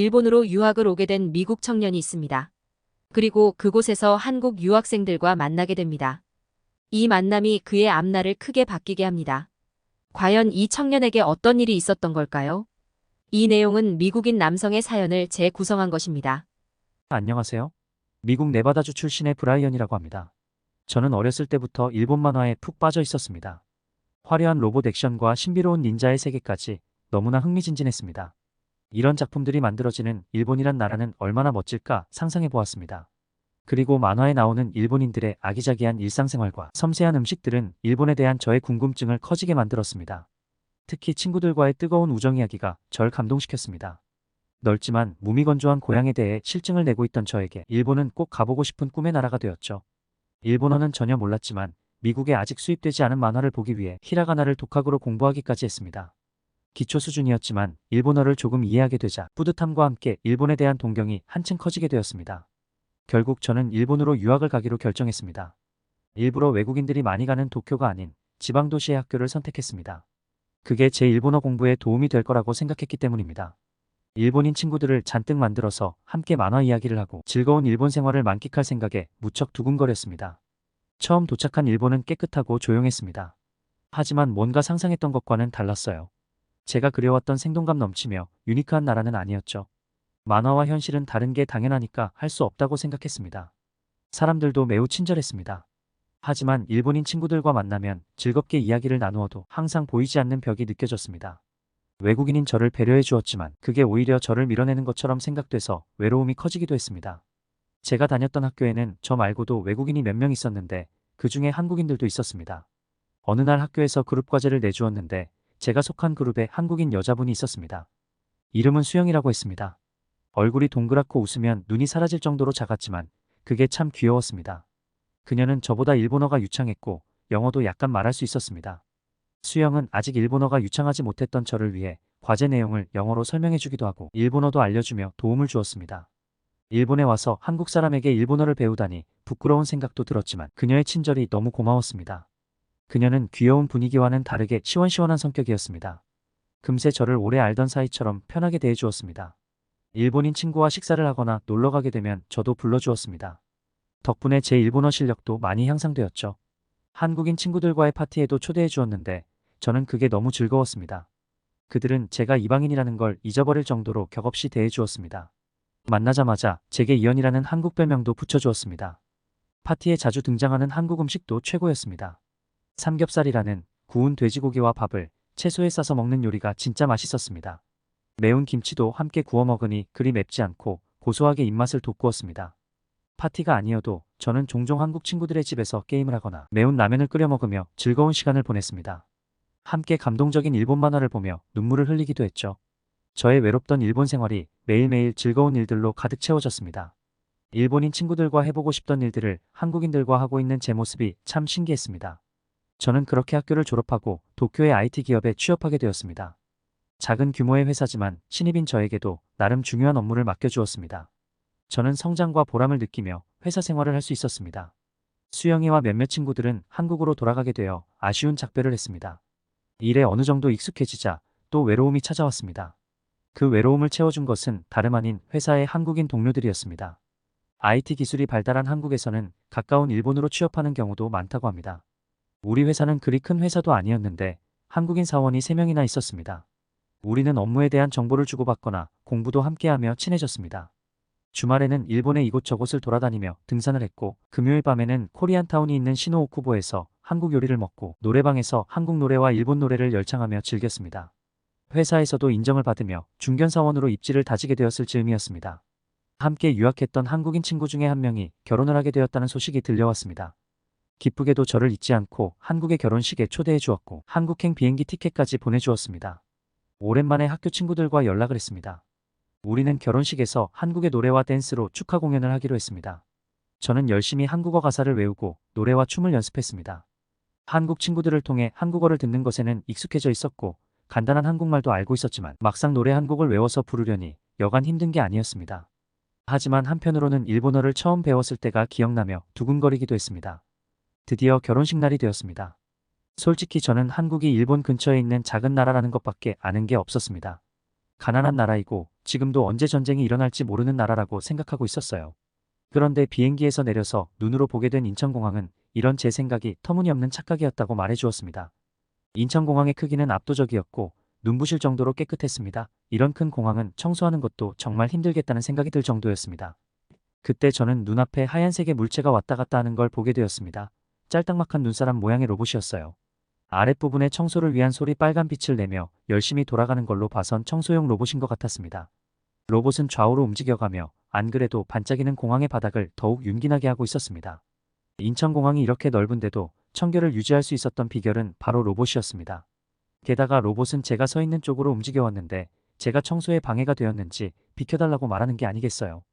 일본으로 유학을 오게 된 미국 청년이 있습니다. 그리고 그곳에서 한국 유학생들과 만나게 됩니다. 이 만남이 그의 앞날을 크게 바뀌게 합니다. 과연 이 청년에게 어떤 일이 있었던 걸까요? 이 내용은 미국인 남성의 사연을 재구성한 것입니다. 안녕하세요. 미국 네바다주 출신의 브라이언이라고 합니다. 저는 어렸을 때부터 일본 만화에 푹 빠져 있었습니다. 화려한 로봇 액션과 신비로운 닌자의 세계까지 너무나 흥미진진했습니다. 이런 작품들이 만들어지는 일본이란 나라는 얼마나 멋질까 상상해 보았습니다. 그리고 만화에 나오는 일본인들의 아기자기한 일상생활과 섬세한 음식들은 일본에 대한 저의 궁금증을 커지게 만들었습니다. 특히 친구들과의 뜨거운 우정 이야기가 절 감동시켰습니다. 넓지만 무미건조한 고향에 대해 실증을 내고 있던 저에게 일본은 꼭 가보고 싶은 꿈의 나라가 되었죠. 일본어는 전혀 몰랐지만 미국에 아직 수입되지 않은 만화를 보기 위해 히라가나를 독학으로 공부하기까지 했습니다. 기초 수준이었지만 일본어를 조금 이해하게 되자 뿌듯함과 함께 일본에 대한 동경이 한층 커지게 되었습니다. 결국 저는 일본으로 유학을 가기로 결정했습니다. 일부러 외국인들이 많이 가는 도쿄가 아닌 지방도시의 학교를 선택했습니다. 그게 제 일본어 공부에 도움이 될 거라고 생각했기 때문입니다. 일본인 친구들을 잔뜩 만들어서 함께 만화 이야기를 하고 즐거운 일본 생활을 만끽할 생각에 무척 두근거렸습니다. 처음 도착한 일본은 깨끗하고 조용했습니다. 하지만 뭔가 상상했던 것과는 달랐어요. 제가 그려왔던 생동감 넘치며 유니크한 나라는 아니었죠. 만화와 현실은 다른 게 당연하니까 할 수 없다고 생각했습니다. 사람들도 매우 친절했습니다. 하지만 일본인 친구들과 만나면 즐겁게 이야기를 나누어도 항상 보이지 않는 벽이 느껴졌습니다. 외국인인 저를 배려해 주었지만 그게 오히려 저를 밀어내는 것처럼 생각돼서 외로움이 커지기도 했습니다. 제가 다녔던 학교에는 저 말고도 외국인이 몇 명 있었는데 그 중에 한국인들도 있었습니다. 어느 날 학교에서 그룹 과제를 내주었는데 제가 속한 그룹에 한국인 여자분이 있었습니다. 이름은 수영이라고 했습니다. 얼굴이 동그랗고 웃으면 눈이 사라질 정도로 작았지만 그게 참 귀여웠습니다. 그녀는 저보다 일본어가 유창했고 영어도 약간 말할 수 있었습니다. 수영은 아직 일본어가 유창하지 못했던 저를 위해 과제 내용을 영어로 설명해 주기도 하고 일본어도 알려주며 도움을 주었습니다. 일본에 와서 한국 사람에게 일본어를 배우다니 부끄러운 생각도 들었지만 그녀의 친절이 너무 고마웠습니다. 그녀는 귀여운 분위기와는 다르게 시원시원한 성격이었습니다. 금세 저를 오래 알던 사이처럼 편하게 대해주었습니다. 일본인 친구와 식사를 하거나 놀러 가게 되면 저도 불러주었습니다. 덕분에 제 일본어 실력도 많이 향상되었죠. 한국인 친구들과의 파티에도 초대해 주었는데 저는 그게 너무 즐거웠습니다. 그들은 제가 이방인이라는 걸 잊어버릴 정도로 격없이 대해 주었습니다. 만나자마자 제게 이연이라는 한국 별명도 붙여주었습니다. 파티에 자주 등장하는 한국 음식도 최고였습니다. 삼겹살이라는 구운 돼지고기와 밥을 채소에 싸서 먹는 요리가 진짜 맛있었습니다. 매운 김치도 함께 구워 먹으니 그리 맵지 않고 고소하게 입맛을 돋구었습니다. 파티가 아니어도 저는 종종 한국 친구들의 집에서 게임을 하거나 매운 라면을 끓여 먹으며 즐거운 시간을 보냈습니다. 함께 감동적인 일본 만화를 보며 눈물을 흘리기도 했죠. 저의 외롭던 일본 생활이 매일매일 즐거운 일들로 가득 채워졌습니다. 일본인 친구들과 해보고 싶던 일들을 한국인들과 하고 있는 제 모습이 참 신기했습니다. 저는 그렇게 학교를 졸업하고 도쿄의 IT 기업에 취업하게 되었습니다. 작은 규모의 회사지만 신입인 저에게도 나름 중요한 업무를 맡겨주었습니다. 저는 성장과 보람을 느끼며 회사 생활을 할 수 있었습니다. 수영이와 몇몇 친구들은 한국으로 돌아가게 되어 아쉬운 작별을 했습니다. 일에 어느 정도 익숙해지자 또 외로움이 찾아왔습니다. 그 외로움을 채워준 것은 다름 아닌 회사의 한국인 동료들이었습니다. IT 기술이 발달한 한국에서는 가까운 일본으로 취업하는 경우도 많다고 합니다. 우리 회사는 그리 큰 회사도 아니었는데 한국인 사원이 3명이나 있었습니다. 우리는 업무에 대한 정보를 주고받거나 공부도 함께하며 친해졌습니다. 주말에는 일본의 이곳저곳을 돌아다니며 등산을 했고 금요일 밤에는 코리안타운이 있는 시노오쿠보에서 한국 요리를 먹고 노래방에서 한국 노래와 일본 노래를 열창하며 즐겼습니다. 회사에서도 인정을 받으며 중견사원으로 입지를 다지게 되었을 즈음이었습니다. 함께 유학했던 한국인 친구 중에 한 명이 결혼을 하게 되었다는 소식이 들려왔습니다. 기쁘게도 저를 잊지 않고 한국의 결혼식에 초대해 주었고 한국행 비행기 티켓까지 보내주었습니다. 오랜만에 학교 친구들과 연락을 했습니다. 우리는 결혼식에서 한국의 노래와 댄스로 축하 공연을 하기로 했습니다. 저는 열심히 한국어 가사를 외우고 노래와 춤을 연습했습니다. 한국 친구들을 통해 한국어를 듣는 것에는 익숙해져 있었고 간단한 한국말도 알고 있었지만 막상 노래 한 곡을 외워서 부르려니 여간 힘든 게 아니었습니다. 하지만 한편으로는 일본어를 처음 배웠을 때가 기억나며 두근거리기도 했습니다. 드디어 결혼식 날이 되었습니다. 솔직히 저는 한국이 일본 근처에 있는 작은 나라라는 것밖에 아는 게 없었습니다. 가난한 나라이고 지금도 언제 전쟁이 일어날지 모르는 나라라고 생각하고 있었어요. 그런데 비행기에서 내려서 눈으로 보게 된 인천공항은 이런 제 생각이 터무니없는 착각이었다고 말해 주었습니다. 인천공항의 크기는 압도적이었고 눈부실 정도로 깨끗했습니다. 이런 큰 공항은 청소하는 것도 정말 힘들겠다는 생각이 들 정도였습니다. 그때 저는 눈앞에 하얀색의 물체가 왔다 갔다 하는 걸 보게 되었습니다. 짤딱막한 눈사람 모양의 로봇이었어요. 아랫부분에 청소를 위한 솔이 빨간 빛을 내며 열심히 돌아가는 걸로 봐선 청소용 로봇인 것 같았습니다. 로봇은 좌우로 움직여가며 안 그래도 반짝이는 공항의 바닥을 더욱 윤기나게 하고 있었습니다. 인천공항이 이렇게 넓은데도 청결을 유지할 수 있었던 비결은 바로 로봇이었습니다. 게다가 로봇은 제가 서 있는 쪽으로 움직여 왔는데 제가 청소에 방해가 되었는지 비켜달라고 말하는 게 아니겠어요.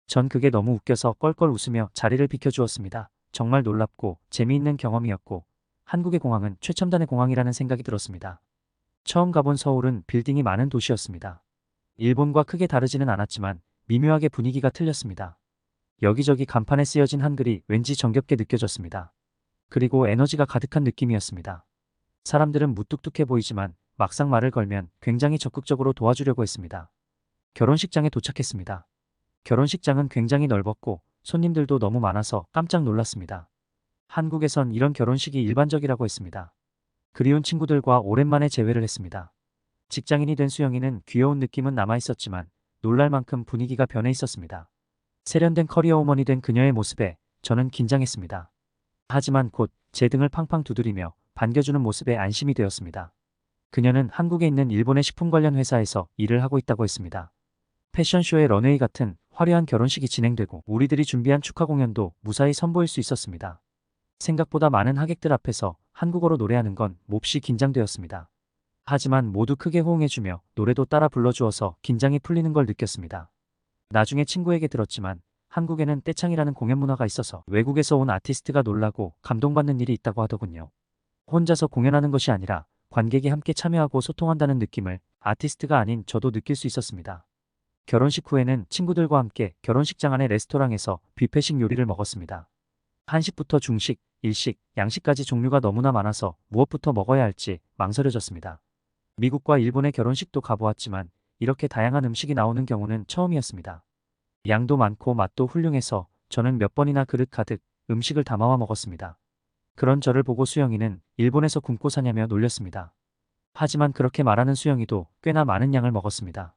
전 그게 너무 웃겨서 껄껄 웃으며 자리를 비켜주었습니다. 정말 놀랍고 재미있는 경험이었고 한국의 공항은 최첨단의 공항이라는 생각이 들었습니다. 처음 가본 서울은 빌딩이 많은 도시였습니다. 일본과 크게 다르지는 않았지만 미묘하게 분위기가 틀렸습니다. 여기저기 간판에 쓰여진 한글이 왠지 정겹게 느껴졌습니다. 그리고 에너지가 가득한 느낌이었습니다. 사람들은 무뚝뚝해 보이지만 막상 말을 걸면 굉장히 적극적으로 도와주려고 했습니다. 결혼식장에 도착했습니다. 결혼식장은 굉장히 넓었고 손님들도 너무 많아서 깜짝 놀랐습니다. 한국에선 이런 결혼식이 일반적이라고 했습니다. 그리운 친구들과 오랜만에 재회를 했습니다. 직장인이 된 수영이는 귀여운 느낌은 남아있었지만 놀랄 만큼 분위기가 변해 있었습니다. 세련된 커리어우먼이 된 그녀의 모습에 저는 긴장했습니다. 하지만 곧 제 등을 팡팡 두드리며 반겨주는 모습에 안심이 되었습니다. 그녀는 한국에 있는 일본의 식품 관련 회사에서 일을 하고 있다고 했습니다. 패션쇼의 런웨이 같은 화려한 결혼식이 진행되고 우리들이 준비한 축하 공연도 무사히 선보일 수 있었습니다. 생각보다 많은 하객들 앞에서 한국어로 노래하는 건 몹시 긴장되었습니다. 하지만 모두 크게 호응해주며 노래도 따라 불러주어서 긴장이 풀리는 걸 느꼈습니다. 나중에 친구에게 들었지만 한국에는 떼창이라는 공연 문화가 있어서 외국에서 온 아티스트가 놀라고 감동받는 일이 있다고 하더군요. 혼자서 공연하는 것이 아니라 관객이 함께 참여하고 소통한다는 느낌을 아티스트가 아닌 저도 느낄 수 있었습니다. 결혼식 후에는 친구들과 함께 결혼식장 안의 레스토랑에서 뷔페식 요리를 먹었습니다. 한식부터 중식, 일식, 양식까지 종류가 너무나 많아서 무엇부터 먹어야 할지 망설여졌습니다. 미국과 일본의 결혼식도 가보았지만 이렇게 다양한 음식이 나오는 경우는 처음이었습니다. 양도 많고 맛도 훌륭해서 저는 몇 번이나 그릇 가득 음식을 담아와 먹었습니다. 그런 저를 보고 수영이는 일본에서 굶고 사냐며 놀렸습니다. 하지만 그렇게 말하는 수영이도 꽤나 많은 양을 먹었습니다.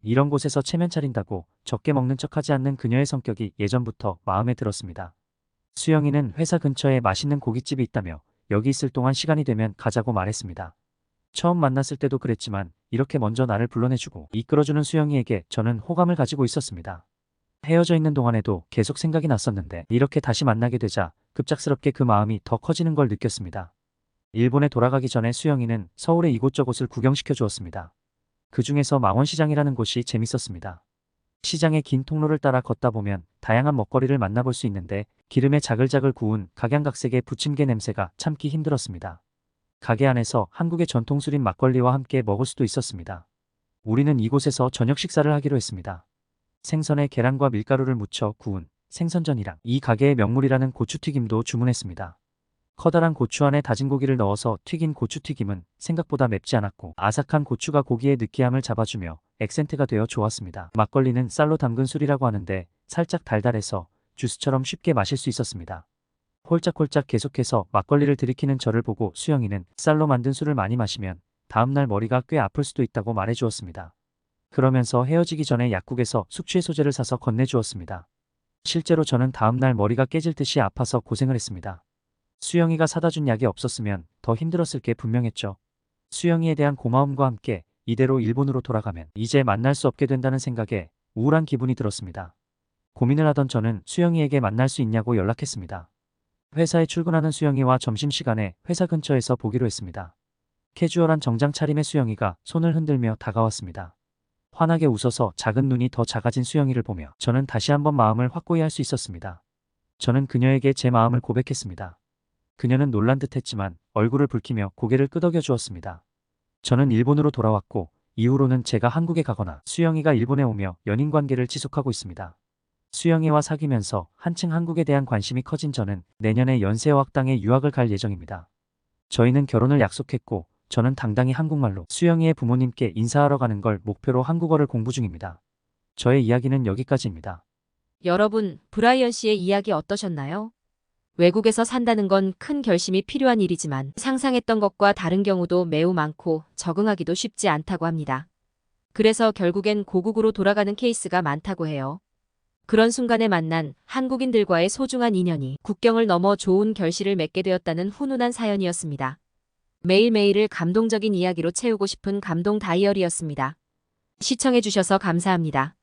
이런 곳에서 체면 차린다고 적게 먹는 척하지 않는 그녀의 성격이 예전부터 마음에 들었습니다. 수영이는 회사 근처에 맛있는 고깃집이 있다며 여기 있을 동안 시간이 되면 가자고 말했습니다. 처음 만났을 때도 그랬지만 이렇게 먼저 나를 불러내주고 이끌어주는 수영이에게 저는 호감을 가지고 있었습니다. 헤어져 있는 동안에도 계속 생각이 났었는데 이렇게 다시 만나게 되자 급작스럽게 그 마음이 더 커지는 걸 느꼈습니다. 일본에 돌아가기 전에 수영이는 서울의 이곳저곳을 구경시켜 주었습니다. 그 중에서 망원시장이라는 곳이 재밌었습니다. 시장의 긴 통로를 따라 걷다 보면 다양한 먹거리를 만나볼 수 있는데 기름에 자글자글 구운 각양각색의 부침개 냄새가 참기 힘들었습니다. 가게 안에서 한국의 전통술인 막걸리와 함께 먹을 수도 있었습니다. 우리는 이곳에서 저녁 식사를 하기로 했습니다. 생선에 계란과 밀가루를 묻혀 구운 생선전이랑 이 가게의 명물이라는 고추튀김도 주문했습니다. 커다란 고추 안에 다진 고기를 넣어서 튀긴 고추튀김은 생각보다 맵지 않았고 아삭한 고추가 고기의 느끼함을 잡아주며 액센트가 되어 좋았습니다. 막걸리는 쌀로 담근 술이라고 하는데 살짝 달달해서 주스처럼 쉽게 마실 수 있었습니다. 홀짝홀짝 계속해서 막걸리를 들이키는 저를 보고 수영이는 쌀로 만든 술을 많이 마시면 다음날 머리가 꽤 아플 수도 있다고 말해주었습니다. 그러면서 헤어지기 전에 약국에서 숙취해소제를 사서 건네주었습니다. 실제로 저는 다음날 머리가 깨질 듯이 아파서 고생을 했습니다. 수영이가 사다 준 약이 없었으면 더 힘들었을 게 분명했죠. 수영이에 대한 고마움과 함께 이대로 일본으로 돌아가면 이제 만날 수 없게 된다는 생각에 우울한 기분이 들었습니다. 고민을 하던 저는 수영이에게 만날 수 있냐고 연락했습니다. 회사에 출근하는 수영이와 점심시간에 회사 근처에서 보기로 했습니다. 캐주얼한 정장 차림의 수영이가 손을 흔들며 다가왔습니다. 환하게 웃어서 작은 눈이 더 작아진 수영이를 보며 저는 다시 한번 마음을 확고히 할 수 있었습니다. 저는 그녀에게 제 마음을 고백했습니다. 그녀는 놀란 듯 했지만 얼굴을 붉히며 고개를 끄덕여 주었습니다. 저는 일본으로 돌아왔고 이후로는 제가 한국에 가거나 수영이가 일본에 오며 연인 관계를 지속하고 있습니다. 수영이와 사귀면서 한층 한국에 대한 관심이 커진 저는 내년에 연세어학당에 유학을 갈 예정입니다. 저희는 결혼을 약속했고 저는 당당히 한국말로 수영이의 부모님께 인사하러 가는 걸 목표로 한국어를 공부 중입니다. 저의 이야기는 여기까지입니다. 여러분, 브라이언 씨의 이야기 어떠셨나요? 외국에서 산다는 건 큰 결심이 필요한 일이지만 상상했던 것과 다른 경우도 매우 많고 적응하기도 쉽지 않다고 합니다. 그래서 결국엔 고국으로 돌아가는 케이스가 많다고 해요. 그런 순간에 만난 한국인들과의 소중한 인연이 국경을 넘어 좋은 결실을 맺게 되었다는 훈훈한 사연이었습니다. 매일매일을 감동적인 이야기로 채우고 싶은 감동 다이어리였습니다. 시청해주셔서 감사합니다.